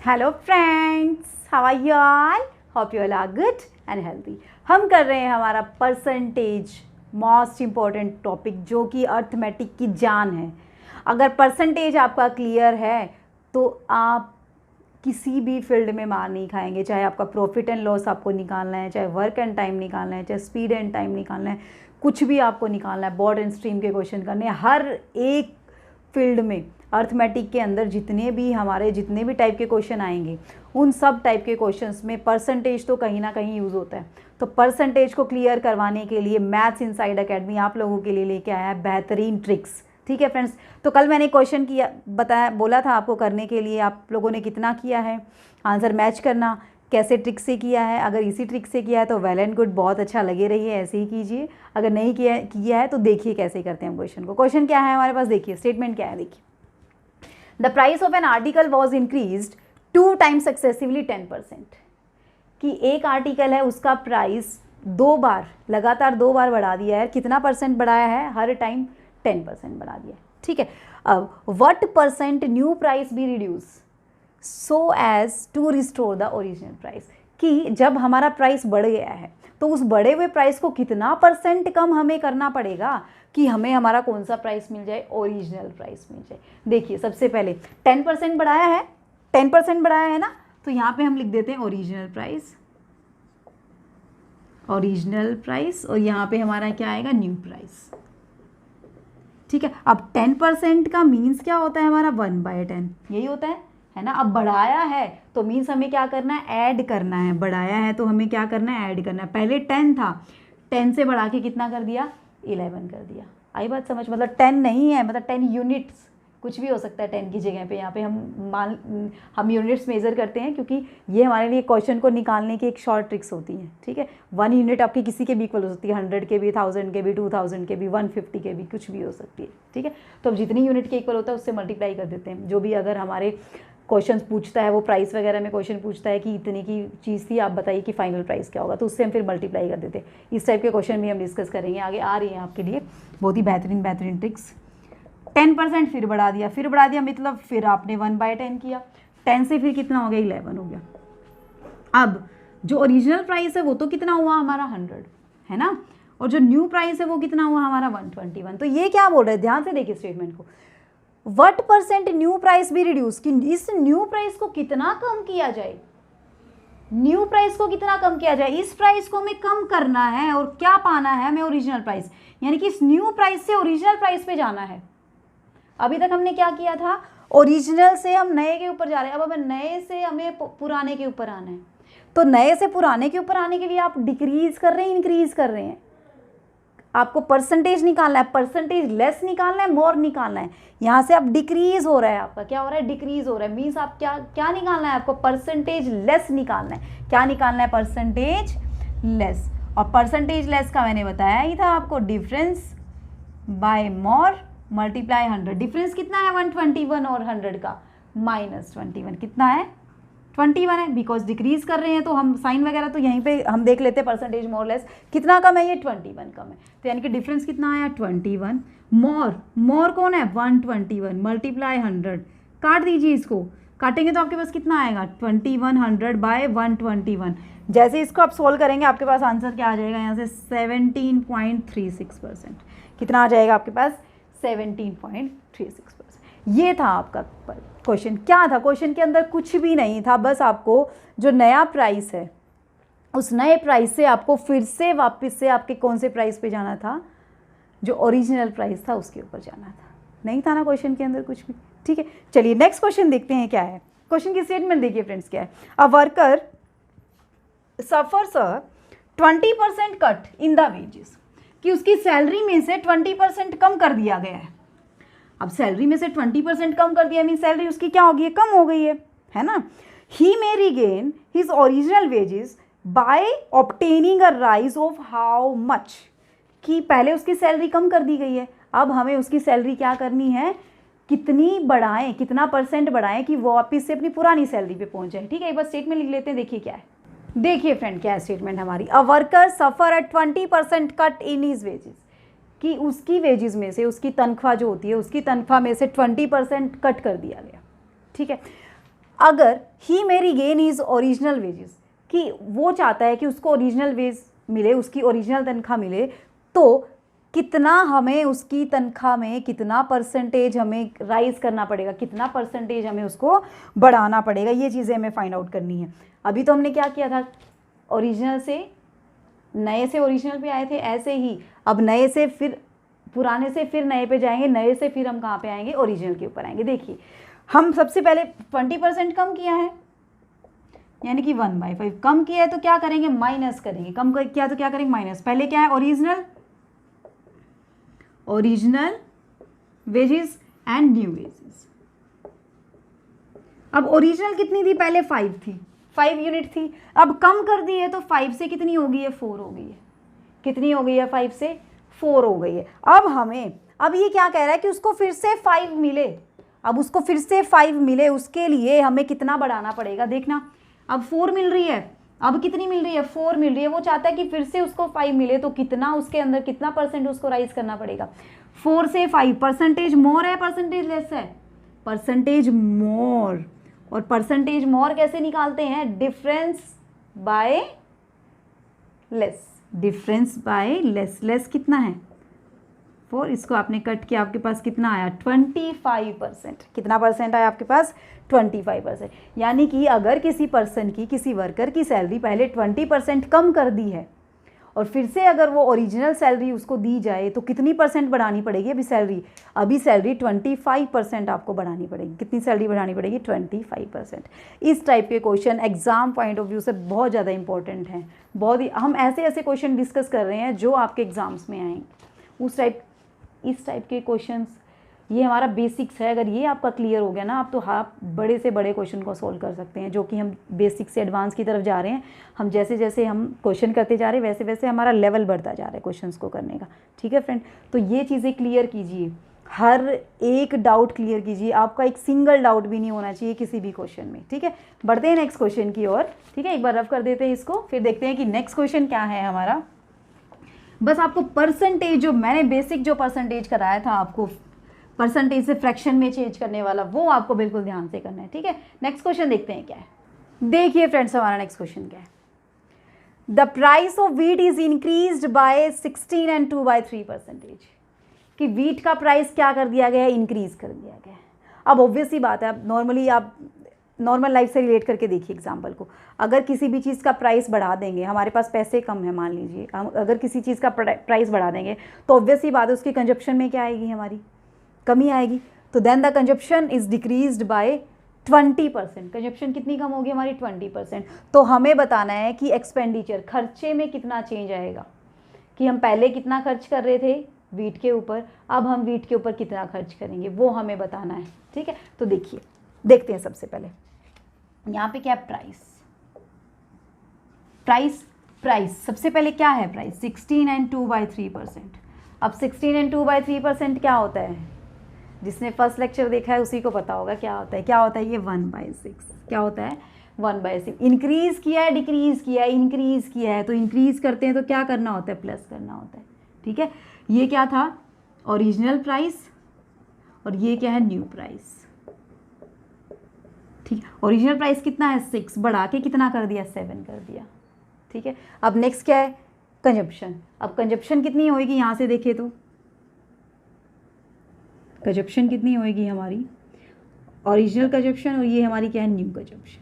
Hello friends, how are you all? Hope you all are good and healthy. हम कर रहे हैं हमारा परसेंटेज, मोस्ट इम्पॉर्टेंट टॉपिक जो कि अर्थमेटिक की जान है। अगर परसेंटेज आपका क्लियर है तो आप किसी भी फील्ड में मार नहीं खाएंगे। चाहे आपका प्रॉफिट एंड लॉस आपको निकालना है, चाहे वर्क एंड टाइम निकालना है, चाहे स्पीड एंड टाइम निकालना है, कुछ भी आपको निकालना है, बोर्ड एंड स्ट्रीम के क्वेश्चन करने हैं। हर एक फील्ड में अर्थमेटिक के अंदर जितने भी टाइप के क्वेश्चन आएंगे, उन सब टाइप के क्वेश्चंस में परसेंटेज तो कहीं ना कहीं यूज़ होता है। तो परसेंटेज को क्लियर करवाने के लिए मैथ्स इनसाइड एकेडमी आप लोगों के लिए लेके आया है बेहतरीन ट्रिक्स। ठीक है फ्रेंड्स, तो कल मैंने क्वेश्चन बोला था आपको करने के लिए। आप लोगों ने कितना किया है? आंसर मैच करना, कैसे ट्रिक से किया है। अगर इसी ट्रिक से किया है तो वेल एंड गुड, बहुत अच्छा लगे रहिए, ऐसे ही कीजिए। अगर नहीं किया है तो देखिए कैसे करते हैं हम क्वेश्चन को। क्वेश्चन क्या है हमारे पास, देखिए स्टेटमेंट क्या है। देखिए, the price of an article was increased 2 times successively 10%। कि एक आर्टिकल है, उसका प्राइस लगातार दो बार बढ़ा दिया है। कितना परसेंट बढ़ाया है? हर टाइम 10% बढ़ा दिया है। ठीक है, अब what percent new price be reduce so as to restore the original price. कि जब हमारा प्राइस बढ़ गया है तो उस बढ़े हुए प्राइस को कितना परसेंट कम हमें करना पड़ेगा कि हमें हमारा कौन सा प्राइस मिल जाए? ओरिजिनल प्राइस मिल जाए। देखिए, सबसे पहले 10% बढ़ाया है, 10% बढ़ाया है ना, तो यहाँ पे हम लिख देते हैं ओरिजिनल प्राइस, और यहाँ पे हमारा क्या आएगा? New price. ठीक है, अब 10% का मीन्स क्या होता है हमारा? 1/10, यही होता है ना। अब बढ़ाया है तो मीन्स हमें क्या करना है? ऐड करना है। बढ़ाया है तो हमें क्या करना है? ऐड करना है। पहले 10 था, 10 से बढ़ा के कितना कर दिया? 11 कर दिया। आई बात समझ? मतलब 10 नहीं है, मतलब 10 यूनिट्स, कुछ भी हो सकता है 10 की जगह पे। यहाँ पे हम यूनिट्स मेज़र करते हैं क्योंकि ये हमारे लिए क्वेश्चन को निकालने की एक शॉर्ट ट्रिक्स होती हैं। ठीक है, 1 यूनिट आपकी किसी के भी इक्वल हो सकती है, 100 के भी, 1000 के भी, 2000 के भी, 150 के भी, कुछ भी हो सकती है। ठीक है, तो अब जितनी यूनिट के इक्वल होता है उससे मल्टीप्लाई कर देते हैं। जो भी अगर हमारे क्वेश्चन पूछता है, वो प्राइस वगैरह में क्वेश्चन पूछता है कि इतने की चीज़ थी, आप बताइए कि फाइनल प्राइस क्या होगा, तो उससे हम फिर मल्टीप्लाई कर देते हैं। इस टाइप के क्वेश्चन भी हम डिस्कस करेंगे, आगे आ रही हैं आपके लिए बहुत ही बेहतरीन ट्रिक्स। 10% फिर बढ़ा दिया मतलब फिर आपने 1/10 किया। 10 से फिर कितना हो गया? 11 हो गया। अब जो ओरिजिनल प्राइस है वो तो कितना हुआ हमारा? 100 है ना, और जो न्यू प्राइस है वो कितना हुआ हमारा? 121। तो ये क्या बोल रहे हैं? ध्यान से देखिए स्टेटमेंट को। व्हाट परसेंट न्यू प्राइस भी रिड्यूस, कि इस न्यू प्राइस को कितना कम किया जाए? न्यू प्राइस को कितना कम किया जाए? इस प्राइस को हमें कम करना है और क्या पाना है हमें? Original price. यानी कि इस न्यू प्राइस से ओरिजिनल प्राइस पे जाना है। अभी तक हमने क्या किया था? ओरिजिनल से हम नए के ऊपर जा रहे हैं। अब हमें नए से हमें पुराने के ऊपर आना है। तो नए से पुराने के ऊपर आने के लिए आप डिक्रीज कर रहे हैं, इंक्रीज कर रहे हैं? आपको परसेंटेज निकालना है, परसेंटेज लेस निकालना है, मोर निकालना है। यहाँ से आप डिक्रीज हो रहा है, आपका क्या हो रहा है? डिक्रीज हो रहा है। मीन्स आप क्या निकालना है? आपको परसेंटेज लेस निकालना है। क्या निकालना है? Percentage less. और परसेंटेज लेस का मैंने बताया ही था आपको, डिफरेंस बाय मोर मल्टीप्लाई 100। डिफरेंस कितना है? 121 और 100 का -21 कितना है? 21 है। बिकॉज डिक्रीज कर रहे हैं तो हम साइन वगैरह तो यहीं पे हम देख लेते हैं। परसेंटेज मोर लेस कितना कम है? ये 21 कम है। तो यानी कि डिफरेंस कितना आया? 21। मोर कौन है? 121 मल्टीप्लाई 100। काट दीजिए इसको, काटेंगे तो आपके पास कितना आएगा? 2100 बाय 121। जैसे इसको आप सोल्व करेंगे आपके पास आंसर क्या आ जाएगा? यहाँ से 17.36%। कितना आ जाएगा आपके पास? 17.36%। ये था आपका क्वेश्चन। क्या था क्वेश्चन के अंदर? कुछ भी नहीं था, बस आपको जो नया प्राइस है उस नए प्राइस से आपको फिर से वापस से आपके कौन से प्राइस पे जाना था? जो ओरिजिनल प्राइस था उसके ऊपर जाना था। नहीं था ना क्वेश्चन के अंदर कुछ भी। ठीक है, चलिए नेक्स्ट क्वेश्चन देखते हैं क्या है। क्वेश्चन की स्टेटमेंट देखिए फ्रेंड्स, क्या है? A worker suffers a 20% cut in the wages. कि उसकी सैलरी में से 20% कम कर दिया गया है। अब सैलरी में से 20% कम कर दिया मीन सैलरी उसकी क्या हो गई है? कम हो गई है ना। He may regain his original wages by obtaining a rise of how much. कि पहले उसकी सैलरी कम कर दी गई है, अब हमें उसकी सैलरी क्या करनी है? कितनी बढ़ाएं, कितना परसेंट बढ़ाएं कि वो वापिस से अपनी पुरानी सैलरी पे पहुंच जाए। ठीक है, एक बार स्टेटमेंट लिख लेते हैं। देखिए क्या है। देखिए फ्रेंड, क्या है स्टेटमेंट हमारी? A worker suffer at 20% cut in his wages. कि उसकी वेजेस में से, उसकी तनख्वाह जो होती है, उसकी तनख्वाह में से 20% कट कर दिया गया। ठीक है, अगर ही मेरी गेन इज़ ओरिजिनल वेजेस, कि वो चाहता है कि उसको ओरिजिनल वेज मिले, उसकी ओरिजिनल तनख्वाह मिले, तो कितना हमें उसकी तनख्वाह में कितना परसेंटेज हमें राइज करना पड़ेगा, कितना परसेंटेज हमें उसको बढ़ाना पड़ेगा, ये चीज़ें हमें फाइंड आउट करनी है। अभी तो हमने क्या किया था, ओरिजिनल से नए से ओरिजिनल पे आए थे, ऐसे ही अब नए से फिर पुराने से फिर नए पे जाएंगे, नए से फिर हम कहाँ पे आएंगे, ओरिजिनल के ऊपर आएंगे। देखिए हम सबसे पहले 20% कम किया है, यानी कि 1/5 कम किया है, तो क्या करेंगे, माइनस करेंगे। कम किया तो क्या करेंगे, माइनस। पहले क्या है, original wages and new wages. अब ओरिजिनल कितनी थी, पहले 5 थी, 5 यूनिट थी, अब कम कर दी है तो 5 से कितनी हो गई है, 4 हो गई है। कितनी हो गई है, 5 से 4 हो गई है। अब ये क्या कह रहा है कि उसको फिर से 5 मिले, अब उसको फिर से 5 मिले, उसके लिए हमें कितना बढ़ाना पड़ेगा, देखना। अब 4 मिल रही है, अब कितनी मिल रही है, 4 मिल रही है। वो चाहता है कि फिर से उसको 5 मिले, तो कितना उसके अंदर कितना परसेंट उसको राइज करना पड़ेगा, 4 से 5। परसेंटेज मोर है, परसेंटेज लेस है, परसेंटेज मोर। और परसेंटेज मोर कैसे निकालते हैं, difference bye less, difference bye less. Less कितना है, 4, इसको आपने कट किया, आपके पास कितना आया, 25%। कितना परसेंट आया आपके पास, 25%। यानी कि अगर किसी पर्सन की, किसी वर्कर की सैलरी पहले 20% कम कर दी है, और फिर से अगर वो ओरिजिनल सैलरी उसको दी जाए, तो कितनी परसेंट बढ़ानी पड़ेगी, अभी सैलरी 25% आपको बढ़ानी पड़ेगी। कितनी सैलरी बढ़ानी पड़ेगी, 25%। इस टाइप के question exam point of view से बहुत ज़्यादा इंपॉर्टेंट हैं। बहुत ही हम ऐसे ऐसे क्वेश्चन डिस्कस कर रहे हैं जो आपके एग्जाम्स में आएंगे, इस टाइप के क्वेश्चंस। ये हमारा बेसिक्स है, अगर ये आपका क्लियर हो गया ना, आप तो आप बड़े से बड़े क्वेश्चन को सोल्व कर सकते हैं, जो कि हम बेसिक से एडवांस की तरफ जा रहे हैं। हम जैसे जैसे हम क्वेश्चन करते जा रहे हैं, वैसे वैसे हमारा लेवल बढ़ता जा रहा है क्वेश्चंस को करने का। ठीक है फ्रेंड, तो ये चीज़ें क्लियर कीजिए, हर एक डाउट क्लियर कीजिए, आपका एक सिंगल डाउट भी नहीं होना चाहिए किसी भी क्वेश्चन में। ठीक है, बढ़ते हैं नेक्स्ट क्वेश्चन की ओर। ठीक है, एक बार रफ कर देते हैं इसको, फिर देखते हैं कि नेक्स्ट क्वेश्चन क्या है हमारा। बस आपको परसेंटेज, जो मैंने बेसिक जो परसेंटेज कराया था आपको, परसेंटेज से फ्रैक्शन में चेंज करने वाला, वो आपको बिल्कुल ध्यान से करना है। ठीक है, नेक्स्ट क्वेश्चन देखते हैं क्या है। देखिए फ्रेंड्स, हमारा नेक्स्ट क्वेश्चन क्या है, the price of wheat is increased by 16 and 2/3%। कि वीट का प्राइस क्या कर दिया गया है, इंक्रीज कर दिया गया है। अब ऑब्वियस सी बात है, अब नॉर्मली आप नॉर्मल लाइफ से रिलेट करके देखिए एग्जाम्पल को। अगर किसी भी चीज़ का प्राइस बढ़ा देंगे, हमारे पास पैसे कम है मान लीजिए, हम अगर किसी चीज़ का प्राइस बढ़ा देंगे, तो ऑब्वियस ही बात है उसकी कंजप्शन में क्या आएगी, हमारी कमी आएगी। तो then the consumption is decreased by 20%। Consumption कितनी कम होगी हमारी, 20%। तो हमें बताना है कि एक्सपेंडिचर, खर्चे में कितना चेंज आएगा, कि हम पहले कितना खर्च कर रहे थे वीट के ऊपर, अब हम वीट के ऊपर कितना खर्च करेंगे, वो हमें बताना है। ठीक है, तो देखिए, देखते हैं सबसे पहले यहाँ पे क्या है, प्राइस सबसे पहले क्या है, प्राइस 16 and 2/3%। अब 16 and 2/3% क्या होता है, जिसने फर्स्ट लेक्चर देखा है उसी को पता होगा क्या होता है, ये 1/6। क्या होता है, 1/6। इंक्रीज किया है, डिक्रीज किया है, इंक्रीज किया है, तो इंक्रीज करते हैं तो क्या करना होता है, प्लस करना होता है। ठीक है, ये क्या था, ओरिजिनल प्राइस, और ये क्या है, न्यू प्राइस। ठीक है, ओरिजिनल प्राइस कितना है, 6, बढ़ा के कितना कर दिया, 7 कर दिया। ठीक है, अब नेक्स्ट क्या है, कंजप्शन। अब कंजप्शन कितनी होएगी, यहाँ से देखें तो कंजप्शन कितनी होएगी हमारी, ओरिजिनल कंजप्शन, और ये हमारी क्या है, न्यू कंजप्शन।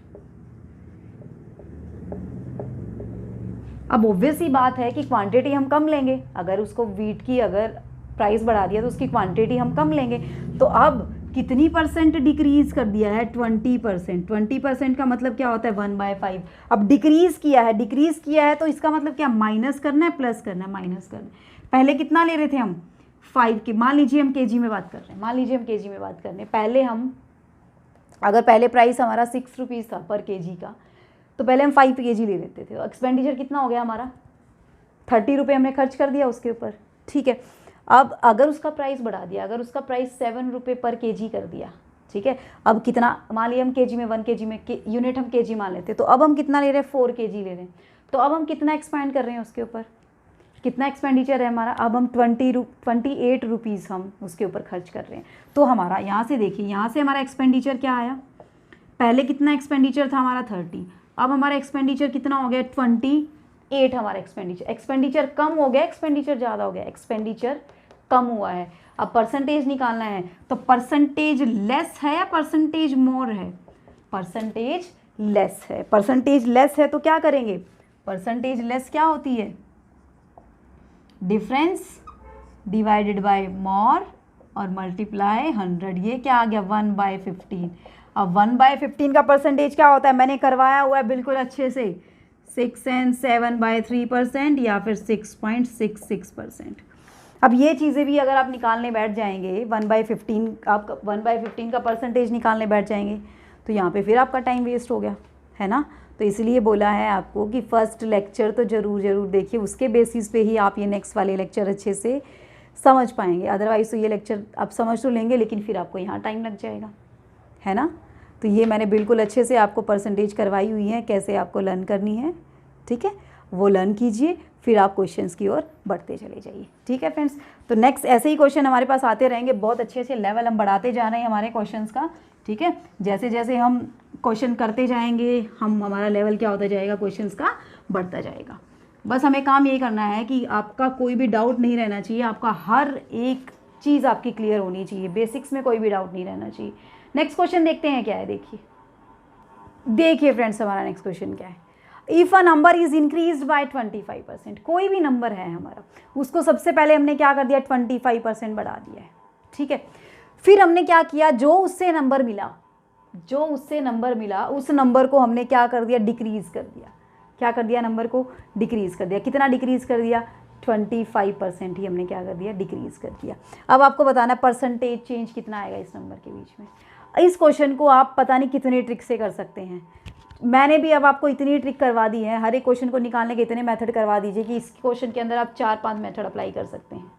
अब ऑब्वियस ही बात है कि क्वांटिटी हम कम लेंगे, अगर उसको वीट की अगर प्राइस बढ़ा दिया तो उसकी क्वांटिटी हम कम लेंगे। तो अब कितनी परसेंट डिक्रीज कर दिया है, 20%। 20% का मतलब क्या होता है, 1/5। अब डिक्रीज किया है तो इसका मतलब क्या, माइनस करना है, प्लस करना है, माइनस करना है। पहले कितना ले रहे थे हम, 5 के, मान लीजिए हम केजी में बात कर रहे हैं, पहले हम अगर पहले प्राइस हमारा 6 रुपीज़ था पर केजी का, तो पहले हम 5 kg ले लेते थे। एक्सपेंडिचर कितना हो गया हमारा, 30 रुपये हमने खर्च कर दिया उसके ऊपर। ठीक है, अब अगर उसका प्राइस बढ़ा दिया, अगर उसका प्राइस 7 रुपये पर केजी कर दिया, ठीक है, अब कितना, मान लिया हम केजी में, 1 kg में, यूनिट हम केजी मान लेते, तो अब हम कितना ले रहे हैं, 4 kg ले रहे हैं। तो अब हम कितना एक्सपेंड कर रहे हैं उसके ऊपर, कितना एक्सपेंडिचर है हमारा, अब हम 28 रुपीज़ हम उसके ऊपर खर्च कर रहे हैं। तो हमारा यहाँ से देखिए, यहाँ से हमारा एक्सपेंडिचर क्या आया, पहले कितना एक्सपेंडिचर था हमारा 30, अब हमारा एक्सपेंडिचर कितना हो गया 28 हमारा एक्सपेंडिचर कम हो गया, एक्सपेंडिचर ज़्यादा हो गया, एक्सपेंडिचर कम हुआ है। अब परसेंटेज निकालना है, तो परसेंटेज लेस है या परसेंटेज मोर है? परसेंटेज लेस है। परसेंटेज लेस है तो क्या करेंगे? परसेंटेज लेस क्या होती है? डिफरेंस डिवाइडेड बाय मोर और मल्टीप्लाई 100। ये क्या आ गया? 1/15। अब 1/15 का परसेंटेज क्या होता है? मैंने करवाया हुआ है बिल्कुल अच्छे से, 6 and 7/3% या फिर 6.66%। अब ये चीज़ें भी अगर आप निकालने बैठ जाएंगे 1/15, आप 1/15 का परसेंटेज निकालने बैठ जाएंगे तो यहाँ पे फिर आपका टाइम वेस्ट हो गया, है ना। तो इसलिए बोला है आपको कि फर्स्ट लेक्चर तो ज़रूर देखिए, उसके बेसिस पे ही आप ये नेक्स्ट वाले लेक्चर अच्छे से समझ पाएंगे। अदरवाइज़ तो ये लेक्चर आप समझ तो लेंगे लेकिन फिर आपको यहाँ टाइम लग जाएगा, है ना। तो ये मैंने बिल्कुल अच्छे से आपको परसेंटेज करवाई हुई है, कैसे आपको लर्न करनी है, ठीक है, वो लर्न कीजिए, फिर आप क्वेश्चंस की ओर बढ़ते चले जाइए, ठीक है फ्रेंड्स। तो नेक्स्ट ऐसे ही क्वेश्चन हमारे पास आते रहेंगे, बहुत अच्छे से लेवल हम बढ़ाते जा रहे हैं हमारे क्वेश्चंस का, ठीक है। जैसे जैसे हम क्वेश्चन करते जाएंगे हमारा लेवल क्या होता जाएगा, क्वेश्चंस का बढ़ता जाएगा। बस हमें काम यही करना है कि आपका कोई भी डाउट नहीं रहना चाहिए, आपका हर एक चीज़ आपकी क्लियर होनी चाहिए, बेसिक्स में कोई भी डाउट नहीं रहना चाहिए। नेक्स्ट क्वेश्चन देखते हैं क्या है। देखिए फ्रेंड्स, हमारा नेक्स्ट क्वेश्चन क्या है। If a number is increased by 25%, कोई भी नंबर है हमारा, उसको सबसे पहले हमने क्या कर दिया, 25% बढ़ा दिया है, ठीक है। फिर हमने क्या किया, जो उससे नंबर मिला उस नंबर को हमने क्या कर दिया, डिक्रीज़ कर दिया। क्या कर दिया, नंबर को डिक्रीज़ कर दिया। कितना डिक्रीज़ कर दिया, 25% ही हमने क्या कर दिया, डिक्रीज़ कर दिया। अब आपको बताना परसेंटेज चेंज कितना आएगा इस नंबर के बीच में। इस क्वेश्चन को आप पता नहीं कितने ट्रिक से कर सकते हैं, मैंने भी अब आपको इतनी ट्रिक करवा दी है, हर एक क्वेश्चन को निकालने के इतने मेथड करवा दीजिए कि इस क्वेश्चन के अंदर आप 4-5 मेथड अप्लाई कर सकते हैं,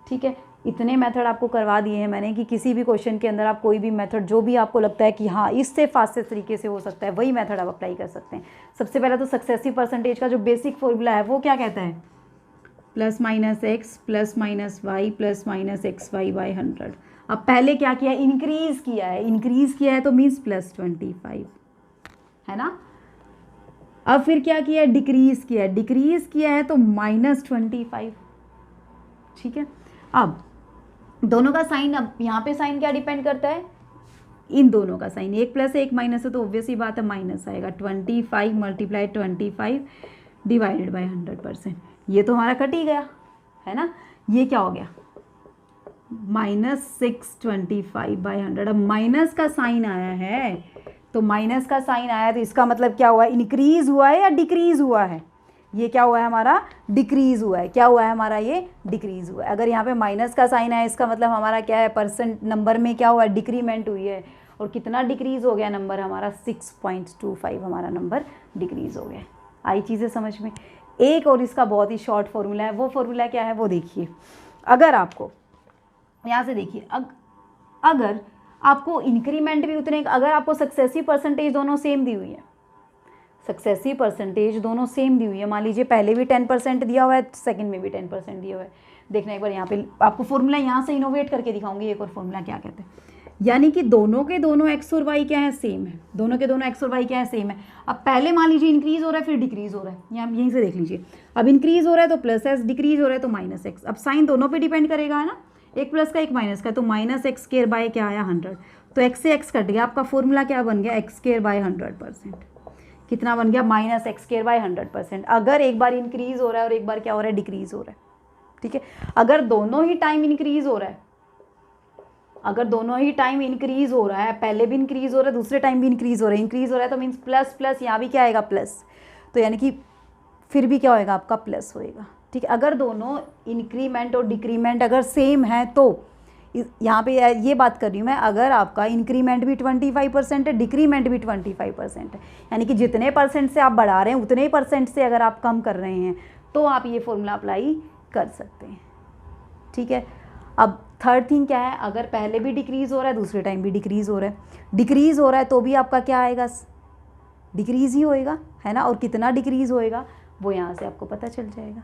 ठीक है। इतने मेथड आपको करवा दिए हैं मैंने कि किसी भी क्वेश्चन के अंदर आप कोई भी मेथड जो भी आपको लगता है कि हाँ इससे फास्टेस्ट तरीके से हो सकता है, वही मेथड आप अप्लाई कर सकते हैं। सबसे पहले तो सक्सेसिव परसेंटेज का जो बेसिक फॉर्मूला है वो क्या कहता है, +-x +-y +-xy/100। अब पहले क्या किया, इंक्रीज़ किया है तो मीन्स +25, है ना। अब फिर क्या किया, डिक्रीज़ किया है तो -25, ठीक है। अब दोनों का साइन, अब यहाँ पे साइन क्या डिपेंड करता है, इन दोनों का साइन, एक प्लस एक माइनस है तो ऑब्वियस ही बात है माइनस आएगा। 25 × 25 डिवाइडेड बाय 100%, ये तो हमारा कट ही गया, है ना। ये क्या हो गया, -625/100। अब माइनस का साइन आया है तो इसका मतलब क्या हुआ, इंक्रीज़ हुआ है या डिक्रीज़ हुआ है, ये क्या हुआ है हमारा, डिक्रीज़ हुआ है। क्या हुआ है हमारा, ये डिक्रीज़ हुआ है। अगर यहाँ पे माइनस का साइन है इसका मतलब हमारा क्या है, परसेंट नंबर में क्या हुआ है, डिक्रीमेंट हुई है। और कितना डिक्रीज़ हो गया नंबर हमारा, 6.25 हमारा नंबर डिक्रीज़ हो गया। आई चीज़ें समझ में। एक और इसका बहुत ही शॉर्ट फॉर्मूला है, वो फॉर्मूला क्या है वो देखिए। अगर आपको यहाँ से देखिए, अगर आपको इंक्रीमेंट भी उतने, अगर आपको सक्सेसिव परसेंटेज दोनों सेम दी हुई है, मान लीजिए पहले भी 10% दिया हुआ है, सेकंड में भी 10% दिया हुआ है। देखना एक बार यहाँ पे आपको फॉर्मूला यहाँ से इनोवेट करके दिखाऊंगी एक और फॉर्मूला क्या कहते हैं। यानी कि दोनों के दोनों एक्स और वाई क्या है, सेम है। अब पहले मान लीजिए इंक्रीज़ हो रहा है फिर डिक्रीज़ हो रहा है, यहाँ यहीं से देख लीजिए। अब इंक्रीज़ हो रहा है तो +s, डिक्रीज़ हो रहा है तो -x। अब साइन दोनों पे डिपेंड करेगा, है ना, एक प्लस का एक माइनस का, तो -x² क्या आया 100, तो x से x कट गया, आपका फॉर्मूला क्या बन गया, x²/100%। कितना बन गया, -x²/100%। अगर एक बार इंक्रीज़ हो रहा है और एक बार क्या हो रहा है, डिक्रीज़ हो रहा है, ठीक है। अगर दोनों ही टाइम इंक्रीज़ हो रहा है, पहले भी इंक्रीज़ हो रहा है, दूसरे टाइम भी इंक्रीज़ हो रहा है तो मीन्स प्लस यहाँ भी क्या आएगा, प्लस। तो यानी कि फिर भी क्या होएगा, आपका प्लस होएगा, ठीक है। अगर दोनों इंक्रीमेंट और डिक्रीमेंट अगर सेम है तो यहाँ पे ये बात कर रही हूँ मैं, अगर आपका इंक्रीमेंट भी 25% है, डिक्रीमेंट भी 25% है, यानी कि जितने परसेंट से आप बढ़ा रहे हैं उतने ही परसेंट से अगर आप कम कर रहे हैं तो आप ये फॉर्मूला अप्लाई कर सकते हैं, ठीक है। अब थर्ड थिंग क्या है, अगर पहले भी डिक्रीज़ हो रहा है दूसरे टाइम भी डिक्रीज़ हो रहा है तो भी आपका क्या आएगा, डिक्रीज़ ही होएगा, है ना। और कितना डिक्रीज़ होएगा वो यहाँ से आपको पता चल जाएगा।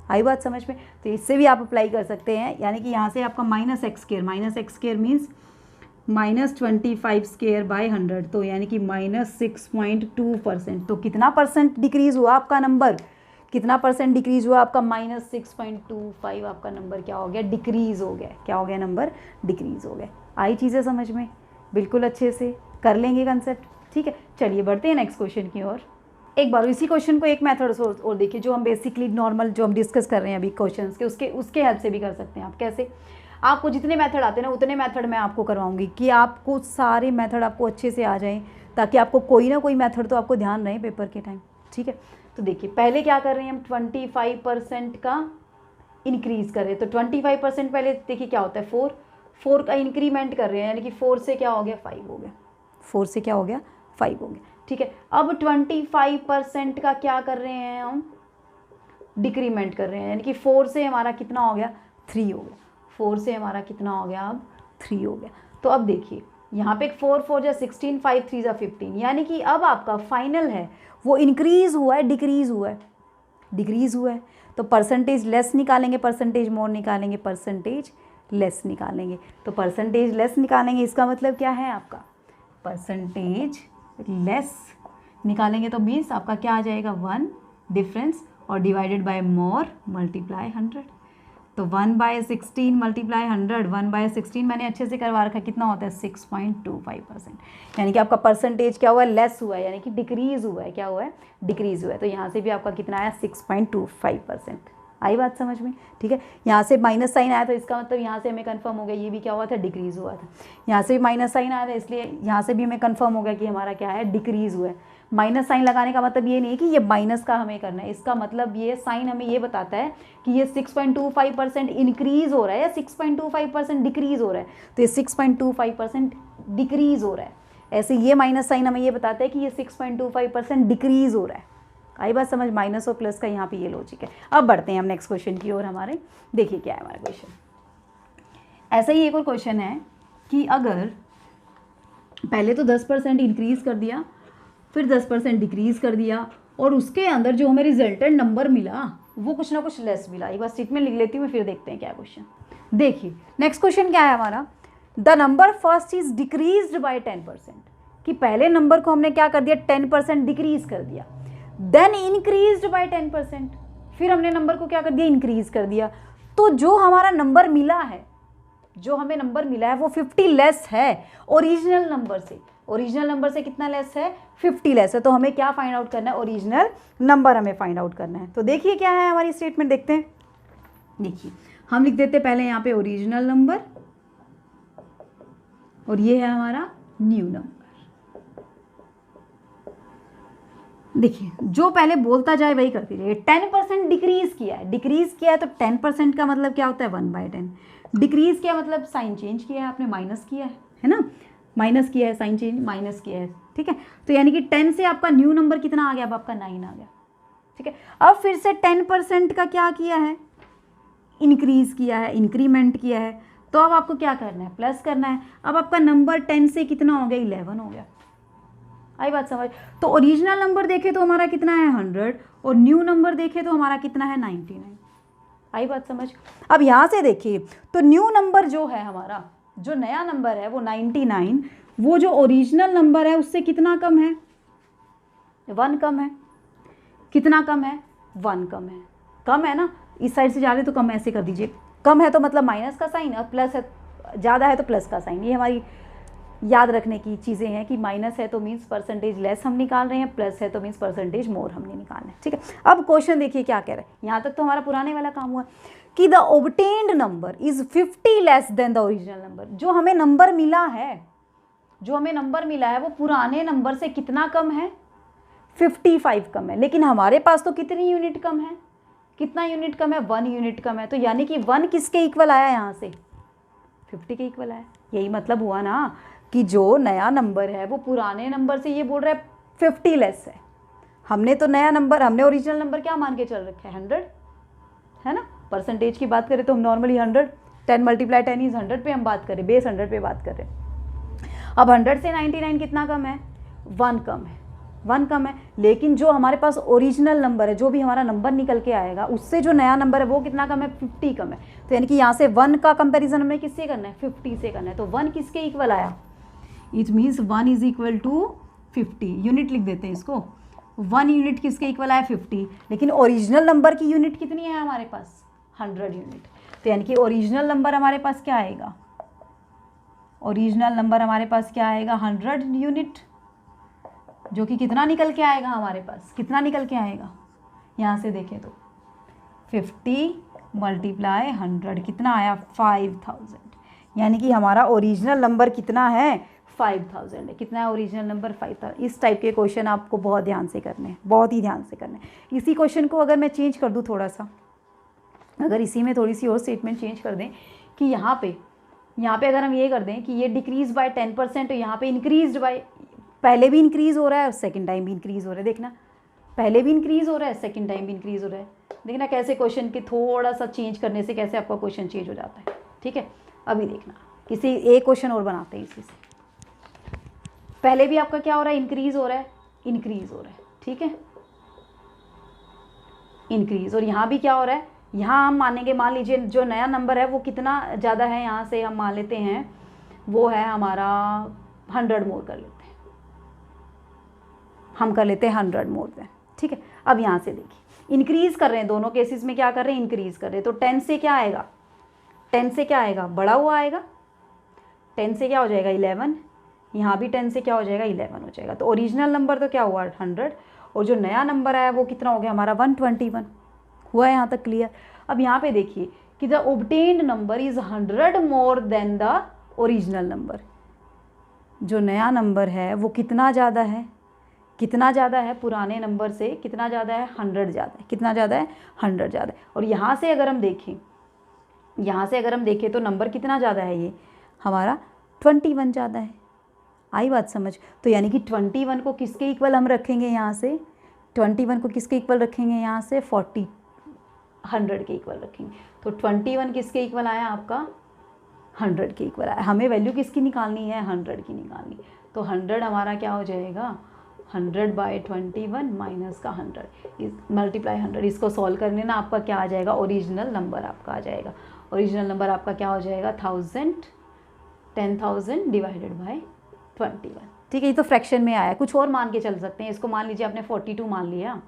आई बात समझ में। तो इससे भी आप अप्लाई कर सकते हैं, यानी कि यहाँ से आपका -x² मीन्स -25 स्क्वायर बाय 100, तो यानी कि -6.2%। तो कितना परसेंट डिक्रीज़ हुआ आपका नंबर, कितना परसेंट डिक्रीज़ हुआ आपका, -6.25 आपका नंबर क्या हो गया, डिक्रीज़ हो गया। क्या हो गया, नंबर डिक्रीज़ हो गया। आई चीज़ें समझ में, बिल्कुल अच्छे से कर लेंगे कंसेप्ट। ठीक है, चलिए बढ़ते हैं नेक्स्ट क्वेश्चन की ओर। एक बार इसी क्वेश्चन को एक मेथड से और देखिए, जो हम बेसिकली नॉर्मल जो हम डिस्कस कर रहे हैं अभी क्वेश्चंस के, उसके हेल्प से भी कर सकते हैं आप। कैसे, आपको जितने मेथड आते हैं ना उतने मेथड मैं आपको करवाऊंगी कि आपको सारे मेथड आपको अच्छे से आ जाएं, ताकि आपको कोई ना कोई मेथड तो आपको ध्यान रहे पेपर के टाइम। ठीक है, तो देखिए पहले क्या कर रहे हैं हम, 25% का इंक्रीज़ कर रहे हैं। तो 25% पहले देखिए क्या होता है, 4 का इंक्रीमेंट कर रहे हैं, यानी कि 4 से क्या हो गया, 5 हो गया। 4 से क्या हो गया, 5 हो गया। ठीक है, अब 25% का क्या कर रहे हैं हम, डिक्रीमेंट कर रहे हैं, यानी कि 4 से हमारा कितना हो गया, 3 हो गया। 4 से हमारा कितना हो गया, अब 3 हो गया। तो अब देखिए यहाँ पे 4 4 जा 16, 5 3 जा 15, यानी कि अब आपका फाइनल है वो इंक्रीज़ हुआ है, डिक्रीज़ हुआ है, डिक्रीज़ हुआ है। तो परसेंटेज लेस निकालेंगे, परसेंटेज मोर निकालेंगे, परसेंटेज लेस निकालेंगे। तो परसेंटेज लेस निकालेंगे, इसका मतलब क्या है आपका, परसेंटेज लेस निकालेंगे तो मीन्स आपका क्या आ जाएगा, 1 डिफरेंस, और डिवाइडेड बाय मोर मल्टीप्लाई 100। तो 1/16 मल्टीप्लाई 100, 1/16 मैंने अच्छे से करवा रखा है, कितना होता है, 6.25%। यानी कि आपका परसेंटेज क्या हुआ है, लेस हुआ है, यानी कि डिक्रीज़ हुआ है। क्या हुआ है, डिक्रीज़ हुआ है। तो यहाँ से भी आपका कितना आया, 6.25%। आई बात समझ में। ठीक है, यहाँ से माइनस साइन आया तो इसका मतलब यहाँ से हमें कंफर्म हो गया ये भी क्या हुआ था, डिक्रीज़ हुआ था। यहाँ से भी माइनस साइन आया था, इसलिए यहाँ से भी हमें कंफर्म हो गया कि हमारा क्या है, डिक्रीज़ हुआ है। माइनस साइन लगाने का मतलब ये नहीं कि ये माइनस का हमें करना है, इसका मतलब ये साइन हमें ये बताता है कि ये 6.25% इंक्रीज़ हो रहा है या 6.25% डिक्रीज़ हो रहा है। तो ये 6.25% डिक्रीज़ हो रहा है। ऐसे ये माइनस साइन हमें ये बताता है कि ये 6.25% डिक्रीज़ हो रहा है। आई बात समझ, माइनस और प्लस का यहाँ पे ये लॉजिक है। अब बढ़ते हैं हम नेक्स्ट क्वेश्चन की ओर हमारे। देखिए क्या है हमारा क्वेश्चन, ऐसा ही एक और क्वेश्चन है कि अगर पहले तो 10% इंक्रीज़ कर दिया, फिर 10% डिक्रीज़ कर दिया, और उसके अंदर जो हमें रिजल्टेंट नंबर मिला वो कुछ ना कुछ लेस मिला। एक बार सीट में लिख लेती हूँ, फिर देखते हैं क्या क्वेश्चन। देखिए नेक्स्ट क्वेश्चन क्या है हमारा, the number first is decreased bye 10%, कि पहले नंबर को हमने क्या कर दिया, 10% डिक्रीज कर दिया, देन इंक्रीज्ड बाय 10%, फिर हमने नंबर को क्या कर दिया, इंक्रीज कर दिया। तो जो हमारा नंबर मिला है, जो हमें नंबर मिला है वो 50 लेस है ओरिजिनल नंबर से। ओरिजिनल नंबर से कितना लेस है, 50 लेस है। तो हमें क्या फाइंड आउट करना है, ओरिजिनल नंबर हमें फाइंड आउट करना है। तो देखिए क्या है हमारी स्टेटमेंट, देखते हैं। देखिए हम लिख देते पहले यहाँ पे ओरिजिनल नंबर, और ये है हमारा न्यू नंबर। देखिए जो पहले बोलता जाए वही करती रहिए। 10% डिक्रीज किया है, डिक्रीज किया है तो 10% का मतलब क्या होता है, 1/10। डिक्रीज किया मतलब साइन चेंज किया है आपने, माइनस किया है ना, माइनस किया है, साइन चेंज माइनस किया है। ठीक है, तो यानी कि 10 से आपका न्यू नंबर कितना आ गया, अब आपका 9 आ गया। ठीक है, अब फिर से 10% का क्या किया है, इंक्रीज किया है, इंक्रीमेंट किया है। तो अब आपको क्या करना है, प्लस करना है। अब आपका नंबर 10 से कितना हो गया, 11 हो गया। आई बात समझ। तो ओरिजिनल नंबर देखे तो हमारा कितना है, 100, और न्यू नंबर देखे तो हमारा कितना है, 99। आई बात समझ। अब यहाँ से देखिए तो न्यू नंबर जो है हमारा, जो नया नंबर है वो 99, वो जो ओरिजिनल नंबर है उससे कितना कम है, 1 कम है। कितना कम है, 1 कम है। कम है ना, इस साइड से जा रहे तो कम ऐसे कर दीजिए, कम है तो मतलब माइनस का साइन, और प्लस है, ज़्यादा है तो प्लस का साइन। ये हमारी याद रखने की चीज़ें हैं कि माइनस है तो मीन्स परसेंटेज लेस हम निकाल रहे हैं, प्लस है तो मीन्स परसेंटेज मोर हमने निकालना है। ठीक है, अब क्वेश्चन देखिए क्या कह रहा है। यहाँ तक तो हमारा पुराने वाला काम हुआ कि the obtained number is 50 less than the original number. जो हमें नंबर मिला है, जो हमें नंबर मिला है वो पुराने नंबर से कितना कम है, 55 कम है। लेकिन हमारे पास तो कितनी यूनिट कम है, कितना यूनिट कम है, 1 यूनिट कम है। तो यानी कि 1 किसके इक्वल आया, यहाँ से 50 के इक्वल आया। यही मतलब हुआ ना कि जो नया नंबर है वो पुराने नंबर से ये बोल रहा है 50 लेस है। हमने तो नया नंबर, हमने ओरिजिनल नंबर क्या मान के चल रखा है, 100 है ना। परसेंटेज की बात करें तो हम नॉर्मली 100, 10 × 10 इज 100 पे हम बात करें, बेस 100 पे बात करें। अब 100 से 99 कितना कम है, 1 कम है। 1 कम है, लेकिन जो हमारे पास ओरिजिनल नंबर है, जो भी हमारा नंबर निकल के आएगा उससे जो नया नंबर है वो कितना कम है, 50 कम है। तो यानी कि यहाँ से 1 का कंपैरिजन हमें किससे करना है, 50 से करना है। तो 1 किसके इक्वल आया, it means 1 is equal to 50। Unit लिख देते हैं इसको, 1 यूनिट किसके इक्वल आया, 50। लेकिन ओरिजिनल नंबर की यूनिट कितनी है हमारे पास, 100 यूनिट। तो यानी कि ओरिजिनल नंबर हमारे पास क्या आएगा, ओरिजिनल नंबर हमारे पास क्या आएगा, 100 यूनिट, जो कि कितना निकल के आएगा हमारे पास, कितना निकल के आएगा, यहाँ से देखें तो 50 मल्टीप्लाई 100 कितना आया, 5000। यानी कि हमारा ओरिजिनल नंबर कितना है, 5000 है। कितना है ओरिजिनल नंबर, 5000। इस टाइप के क्वेश्चन आपको बहुत ध्यान से करने हैं, बहुत ही ध्यान से करने हैं। इसी क्वेश्चन को अगर मैं चेंज कर दूँ थोड़ा सा, अगर इसी में थोड़ी सी और स्टेटमेंट चेंज कर दें कि यहाँ पे अगर हम ये कर दें कि ये डिक्रीज बाय 10%, तो यहाँ पे इंक्रीज बाय, पहले भी इंक्रीज हो रहा है और सेकंड टाइम भी इंक्रीज हो रहा है। देखना, पहले भी इंक्रीज हो रहा है, सेकंड टाइम भी इंक्रीज हो रहा है। देखना कैसे क्वेश्चन के थोड़ा सा चेंज करने से कैसे आपका क्वेश्चन चेंज हो जाता है। ठीक है, अभी देखना, किसी एक क्वेश्चन और बनाते हैं इसी से। पहले भी आपका क्या हो रहा है, इंक्रीज हो रहा है, इंक्रीज हो रहा है। ठीक है, इंक्रीज। और यहाँ भी क्या हो रहा है, यहाँ हम मानेंगे, मान लीजिए जो नया नंबर है वो कितना ज़्यादा है, यहाँ से हम मान लेते हैं वो है हमारा 100 मोर कर लेते हैं, हम कर लेते हैं 100 मोर देन। ठीक है, अब यहाँ से देखिए इंक्रीज़ कर रहे हैं, दोनों केसेस में क्या कर रहे हैं, इंक्रीज़ कर रहे हैं। तो 10 से क्या आएगा, 10 से क्या आएगा, बड़ा हुआ आएगा, 10 से क्या हो जाएगा 11, यहाँ भी 10 से क्या हो जाएगा 11 हो जाएगा। तो ओरिजिनल नंबर तो क्या हुआ 100, और जो नया नंबर आया वो कितना हो गया हमारा 121। हुआ है यहाँ तक क्लियर। अब यहाँ पे देखिए कि the obtained number is 100 more than the original number. जो नया नंबर है वो कितना ज़्यादा है, कितना ज़्यादा है पुराने नंबर से, कितना ज़्यादा है, 100 ज़्यादा है। कितना ज़्यादा है, 100 ज़्यादा है। और यहाँ से अगर हम देखें, यहाँ से अगर हम देखें तो नंबर कितना ज़्यादा है, ये हमारा 21 ज़्यादा है। आई बात समझ। तो यानी कि 21 को किसके इक्वल हम रखेंगे, यहाँ से 21 को किसके इक्वल रखेंगे, यहाँ से 100 के इक्वल रखेंगे। तो 21 किसके इक्वल आया आपका, 100 के इक्वल आया। हमें वैल्यू किसकी निकालनी है, 100 की निकालनी। तो 100 हमारा क्या हो जाएगा, 100 बाई 21 माइनस का 100 मल्टीप्लाई 100। इसको सॉल्व करने ना आपका क्या आ जाएगा, ओरिजिनल नंबर आपका आ जाएगा। ओरिजिनल नंबर आपका क्या हो जाएगा, 10,000 डिवाइडेड बाई 21। ठीक है, ये तो फ्रैक्शन में आया, कुछ और मान के चल सकते हैं इसको। मान लीजिए आपने 42 मान लिया,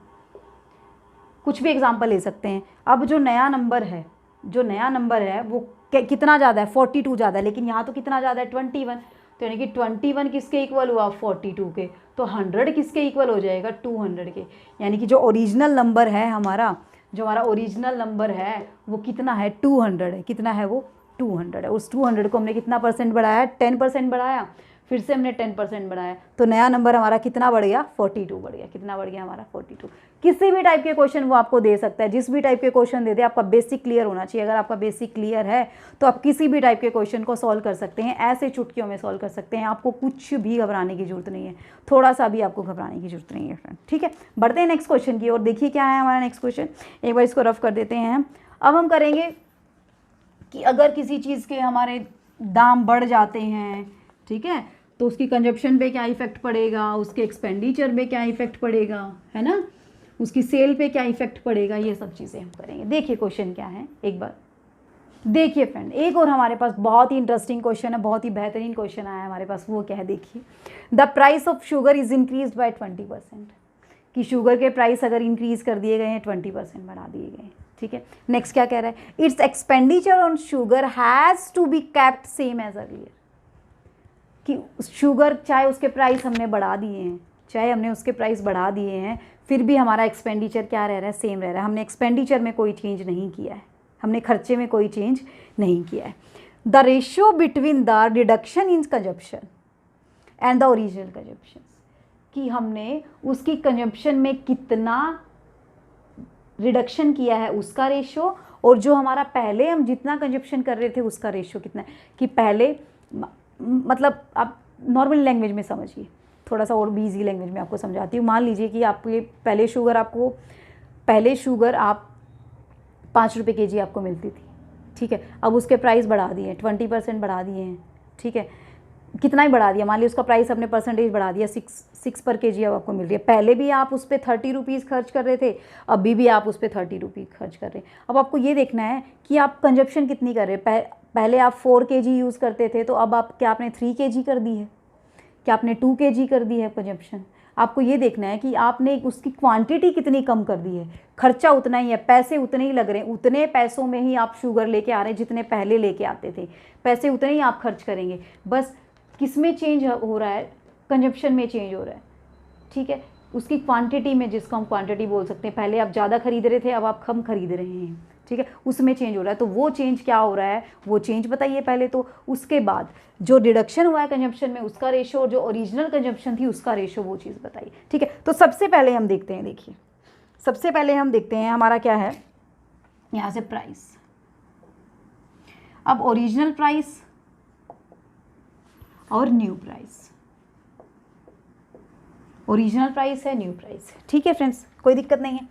कुछ भी एग्जांपल ले सकते हैं। अब जो नया नंबर है, जो नया नंबर है वो कितना ज़्यादा है, 42 ज़्यादा है, लेकिन यहाँ तो कितना ज़्यादा है 21। तो यानी कि 21 किसके इक्वल हुआ, 42 के। तो 100 किसके इक्वल हो जाएगा, 200 के। यानी कि जो ओरिजिनल नंबर है हमारा, जो हमारा ओरिजिनल नंबर है वो कितना है, 200 है। कितना है वो, 200 है। उस 200 को हमने कितना परसेंट बढ़ाया, 10% बढ़ाया, फिर से हमने 10% बढ़ाया, तो नया नंबर हमारा कितना बढ़ गया, 42 बढ़ गया। कितना बढ़ गया हमारा, 42। किसी भी टाइप के क्वेश्चन वो आपको दे सकता है, जिस भी टाइप के क्वेश्चन दे दे, आपका बेसिक क्लियर होना चाहिए। अगर आपका बेसिक क्लियर है तो आप किसी भी टाइप के क्वेश्चन को सॉल्व कर सकते हैं, ऐसे चुटकियों में सॉल्व कर सकते हैं। आपको कुछ भी घबराने की जरूरत नहीं है, थोड़ा सा भी आपको घबराने की जरूरत नहीं है फ्रेंड। ठीक है, बढ़ते हैं नेक्स्ट क्वेश्चन की ओर। देखिए क्या है हमारा नेक्स्ट क्वेश्चन, एक बार इसको रफ कर देते हैं। अब हम करेंगे कि अगर किसी चीज़ के हमारे दाम बढ़ जाते हैं, ठीक है, तो उसकी कंजप्शन पे क्या इफेक्ट पड़ेगा, उसके एक्सपेंडिचर पे क्या इफेक्ट पड़ेगा, है ना, उसकी सेल पे क्या इफेक्ट पड़ेगा, ये सब चीज़ें हम करेंगे। देखिए क्वेश्चन क्या है एक बार देखिए फ्रेंड। एक और हमारे पास बहुत ही इंटरेस्टिंग क्वेश्चन है, बहुत ही बेहतरीन क्वेश्चन आया है हमारे पास। वो क्या है देखिए, the price of sugar is increase by 20%। कि शुगर के प्राइस अगर इंक्रीज कर दिए गए हैं, 20% बढ़ा दिए गए हैं। ठीक है, नेक्स्ट क्या कह रहा है, it's expenditure on sugar has to be kept same as earlier. कि शुगर चाहे उसके प्राइस हमने बढ़ा दिए हैं, चाहे हमने उसके प्राइस बढ़ा दिए हैं, फिर भी हमारा एक्सपेंडिचर क्या रह रहा है, सेम रह रहा है। हमने एक्सपेंडिचर में कोई चेंज नहीं किया है, हमने खर्चे में कोई चेंज नहीं किया है। The ratio between the reduction in consumption and the original consumption, कि हमने उसकी कंजप्शन में कितना रिडक्शन किया है उसका रेशियो, और जो हमारा पहले हम जितना कंजप्शन कर रहे थे उसका रेशियो कितना है। कि पहले मतलब आप नॉर्मल लैंग्वेज में समझिए, थोड़ा सा और भी ईजी लैंग्वेज में आपको समझाती हूँ। मान लीजिए कि आपके पहले शुगर आप 5 रुपये kg आपको मिलती थी, ठीक है, अब उसके प्राइस बढ़ा दिए हैं, 20% बढ़ा दिए हैं, ठीक है। कितना ही बढ़ा दिया, मान लीजिए उसका प्राइस अपने परसेंटेज बढ़ा दिया, 6 पर केजी अब आपको मिल रही है। पहले भी आप उस पर 30 रुपीज़ खर्च कर रहे थे, अभी भी आप उस पर 30 रुपीज़ खर्च कर रहे हैं। अब आपको ये देखना है कि आप कंजप्शन कितनी कर रहे हैं। पहले आप 4 केजी यूज़ करते थे, तो अब आप क्या आपने 3 केजी कर दी है, क्या आपने 2 केजी कर दी है कंजप्शन। आपको ये देखना है कि आपने उसकी क्वांटिटी कितनी कम कर दी है, खर्चा उतना ही है, पैसे उतने ही लग रहे हैं, उतने पैसों में ही आप शुगर लेके आ रहे हैं जितने पहले लेके आते थे, पैसे उतने ही आप खर्च करेंगे। बस किस में चेंज हो रहा है, कंजप्शन में चेंज हो रहा है, ठीक है, उसकी क्वांटिटी में, जिसको हम क्वांटिटी बोल सकते हैं। पहले आप ज़्यादा खरीद रहे थे, अब आप कम खरीद रहे हैं, ठीक है, उसमें चेंज हो रहा है। तो वो चेंज क्या हो रहा है, वो चेंज बताइए पहले तो। उसके बाद जो रिडक्शन हुआ है कंजप्शन में उसका रेशो, और जो ओरिजिनल कंजप्शन थी उसका रेशो, वो चीज़ बताइए, ठीक है। तो सबसे पहले हम देखते हैं, देखिए सबसे पहले हम देखते हैं हमारा क्या है यहाँ से प्राइस। अब ओरिजिनल प्राइस और न्यू प्राइस, ओरिजिनल प्राइस है, न्यू प्राइस है, ठीक है फ्रेंड्स, कोई दिक्कत नहीं है।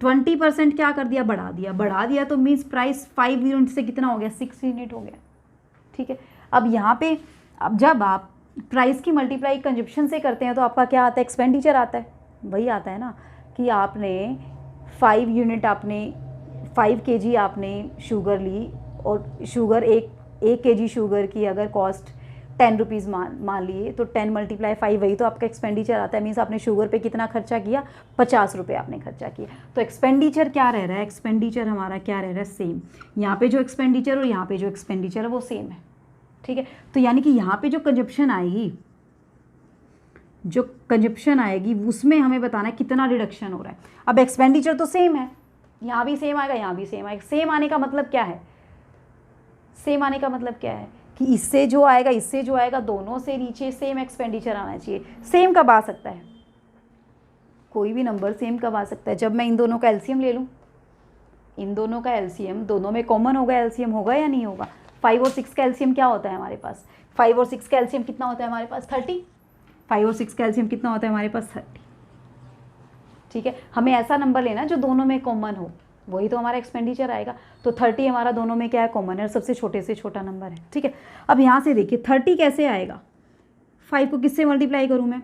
20% क्या कर दिया, बढ़ा दिया तो मीन्स प्राइस 5 यूनिट से कितना हो गया, 6 यूनिट हो गया, ठीक है। अब यहाँ पे अब जब आप प्राइस की मल्टीप्लाई कंजप्शन से करते हैं तो आपका क्या आता है, एक्सपेंडिचर आता है। वही आता है ना कि आपने 5 यूनिट, आपने 5 केजी आपने शुगर ली, और शुगर एक केजी शुगर की अगर कॉस्ट 10 रुपीज़ मान लिए, तो 10 × 5 वही तो आपका एक्सपेंडिचर आता है। मीन्स आपने शुगर पे कितना खर्चा किया, 50 रुपये आपने खर्चा किया। तो एक्सपेंडिचर क्या रह रहा है, एक्सपेंडिचर हमारा क्या रह रहा है, सेम। यहाँ पे जो एक्सपेंडिचर और यहाँ पे जो एक्सपेंडिचर है वो सेम है, ठीक है। तो यानी कि यहाँ पे जो कंजप्शन आएगी उसमें हमें बताना है कितना रिडक्शन हो रहा है। अब एक्सपेंडिचर तो सेम है, यहाँ भी सेम आएगा, यहाँ भी सेम आएगा। सेम आने का मतलब क्या है, सेम आने का मतलब क्या है कि इससे जो आएगा दोनों से नीचे सेम एक्सपेंडिचर आना चाहिए। सेम कब आ सकता है, कोई भी नंबर सेम कब आ सकता है, जब मैं इन दोनों का एलसीएम ले लूँ। इन दोनों का एलसीएम, दोनों में कॉमन होगा, एलसीएम होगा या नहीं होगा। 5 और 6 का एलसीएम क्या होता है हमारे पास, 5 और 6 का एलसीएम कितना होता है हमारे पास, 30। 5 और 6 का एलसीएम कितना होता है हमारे पास, 30, ठीक है। हमें ऐसा नंबर लेना जो दोनों में कॉमन हो, वही तो हमारा एक्सपेंडिचर आएगा। तो 30 हमारा दोनों में क्या है, कॉमन है, और सबसे छोटे से छोटा नंबर है, ठीक है। अब यहाँ से देखिए 30 कैसे आएगा, 5 को किससे मल्टीप्लाई करूँ मैं,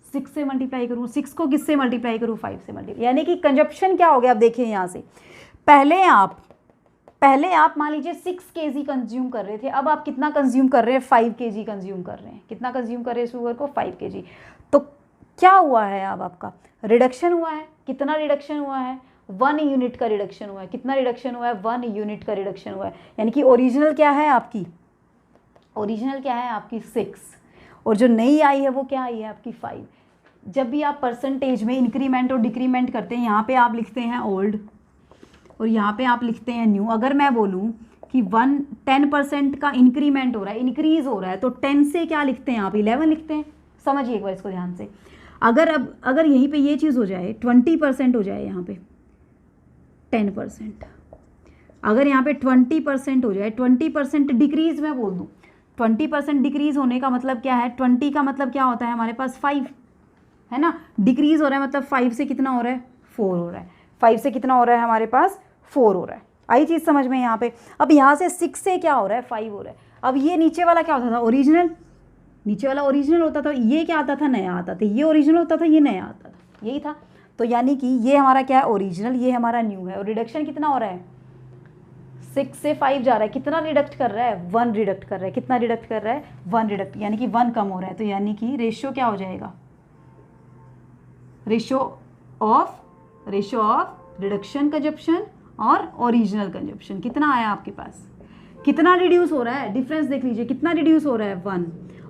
6 से मल्टीप्लाई करूँ, 6 को किससे मल्टीप्लाई करूँ, 5 से मल्टीप्लाई। यानी कि कंजप्शन क्या हो गया, अब देखिए यहाँ से पहले आप मान लीजिए 6 केजी कंज्यूम कर रहे थे, अब आप कितना कंज्यूम कर रहे हैं, 5 केजी कंज्यूम कर रहे हैं। कितना कंज्यूम कर रहे हैं शुगर को, 5 केजी। तो क्या हुआ है, अब आपका रिडक्शन हुआ है। कितना रिडक्शन हुआ है, 1 यूनिट का रिडक्शन हुआ है। कितना रिडक्शन हुआ है, 1 यूनिट का रिडक्शन हुआ है। यानी कि ओरिजिनल क्या है आपकी, 6, और जो नई आई है वो क्या आई है आपकी 5। जब भी आप परसेंटेज में इंक्रीमेंट और डिक्रीमेंट करते हैं, यहाँ पे आप लिखते हैं ओल्ड और यहाँ पे आप लिखते हैं न्यू। अगर मैं बोलूँ कि 10% का इंक्रीमेंट हो रहा है, इंक्रीज हो रहा है, तो 10 से क्या लिखते हैं आप, 11 लिखते हैं। समझिए एक बार इसको ध्यान से। अगर यहीं पे ये चीज़ हो जाए, 20% हो जाए, यहाँ पे 10%, अगर यहाँ पे 20% हो जाए, 20% डिक्रीज मैं बोल दूँ, 20% डिक्रीज होने का मतलब क्या है, 20 का मतलब क्या होता है हमारे पास 5 है ना। डिक्रीज हो रहा है मतलब 5 से कितना हो रहा है, 4 हो रहा है। 5 से कितना हो रहा है हमारे पास, 4 हो रहा है। आई चीज़ समझ में यहाँ पे। अब यहाँ से 6 से क्या हो रहा है, 5 हो रहा है। अब ये नीचे वाला क्या होता था, ओरिजिनल, नीचे वाला ओरिजिनल होता था, ये क्या आता था, नया आता था। ये ओरिजिनल होता था, ये नया आता था, यही था। तो यानी कि ये हमारा क्या है, ओरिजिनल, ये हमारा न्यू है। और रिडक्शन कितना हो रहा है, 6 से 5 जा रहा है। कितना रिडक्ट कर रहा है, 1 रिडक्ट कर रहा है। कितना रिडक्ट कर रहा है, 1 रिडक्ट, यानी कि 1 कम हो रहा है। तो यानी कि रेशियो क्या हो जाएगा, रेशियो ऑफ रिडक्शन कंजप्शन और ओरिजिनल कंजप्शन कितना आया आपके पास, कितना रिड्यूस हो रहा है, डिफरेंस देख लीजिए, कितना रिड्यूस हो रहा है, 1,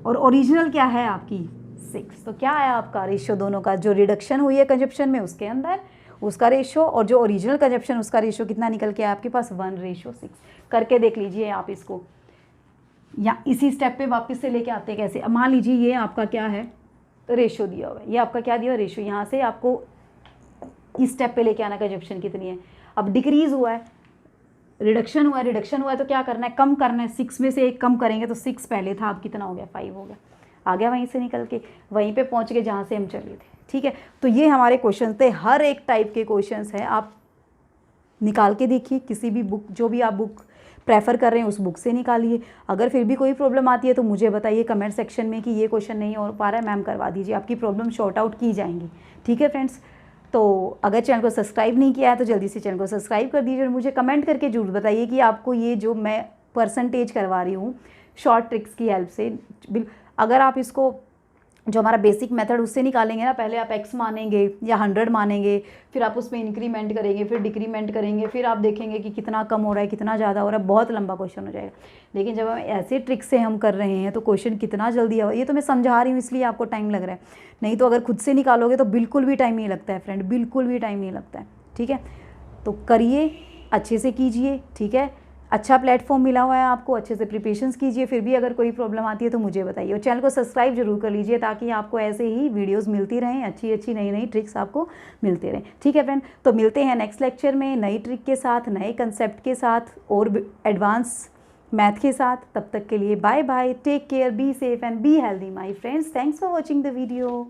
और ओरिजिनल क्या है आपकी 6। तो क्या आया आपका रेशियो दोनों का, जो रिडक्शन हुई है कंजप्शन में उसके अंदर उसका रेशियो, और जो ओरिजिनल कंजप्शन उसका रेशियो कितना निकल के आया आपके पास, 1:6। करके देख लीजिए आप इसको, या इसी स्टेप पे वापस से लेके आते हैं कैसे। मान लीजिए ये आपका क्या है, रेशियो दिया हुआ है, ये आपका क्या दिया हुआ है, रेशियो। यहाँ से आपको इस स्टेप पे लेके आना, कंजप्शन कितनी है। अब डिक्रीज हुआ है, रिडक्शन हुआ है, तो क्या करना है, कम करना है। 6 में से 1 कम करेंगे तो 6 पहले था, अब कितना हो गया, 5 हो गया। आ गया वहीं से निकल के, वहीं पे पहुंच गए जहाँ से हम चले थे, ठीक है। तो ये हमारे क्वेश्चन थे, हर एक टाइप के क्वेश्चंस हैं, आप निकाल के देखिए किसी भी बुक, जो भी आप बुक प्रेफर कर रहे हैं उस बुक से निकालिए। अगर फिर भी कोई प्रॉब्लम आती है तो मुझे बताइए कमेंट सेक्शन में कि ये क्वेश्चन नहीं हो पा रहा है, मैम करवा दीजिए, आपकी प्रॉब्लम शॉर्ट आउट की जाएंगी। ठीक है फ्रेंड्स, तो अगर चैनल को सब्सक्राइब नहीं किया है तो जल्दी से चैनल को सब्सक्राइब कर दीजिए और मुझे कमेंट करके जरूर बताइए कि आपको ये जो मैं परसेंटेज करवा रही हूँ शॉर्ट ट्रिक्स की हेल्प से, अगर आप इसको जो हमारा बेसिक मेथड उससे निकालेंगे ना, पहले आप x मानेंगे या 100 मानेंगे, फिर आप उसमें इंक्रीमेंट करेंगे, फिर डिक्रीमेंट करेंगे, फिर आप देखेंगे कि कितना कम हो रहा है कितना ज़्यादा हो रहा है, बहुत लंबा क्वेश्चन हो जाएगा। लेकिन जब हम ऐसे ट्रिक से हम कर रहे हैं तो क्वेश्चन कितना जल्दी है। ये तो मैं समझा रही हूँ इसलिए आपको टाइम लग रहा है, नहीं तो अगर खुद से निकालोगे तो बिल्कुल भी टाइम नहीं लगता है फ्रेंड, बिल्कुल भी टाइम नहीं लगता है। ठीक है, तो करिए, अच्छे से कीजिए। ठीक है, अच्छा प्लेटफॉर्म मिला हुआ है आपको, अच्छे से प्रिपरेशंस कीजिए। फिर भी अगर कोई प्रॉब्लम आती है तो मुझे बताइए और चैनल को सब्सक्राइब जरूर कर लीजिए ताकि आपको ऐसे ही वीडियोस मिलती रहें, अच्छी अच्छी नई नई ट्रिक्स आपको मिलते रहें। ठीक है फ्रेंड, तो मिलते हैं नेक्स्ट लेक्चर में नई ट्रिक के साथ, नए कंसेप्ट के साथ और एडवांस मैथ के साथ। तब तक के लिए bye bye, take care, be safe and be healthy my friends. Thanks for watching the video.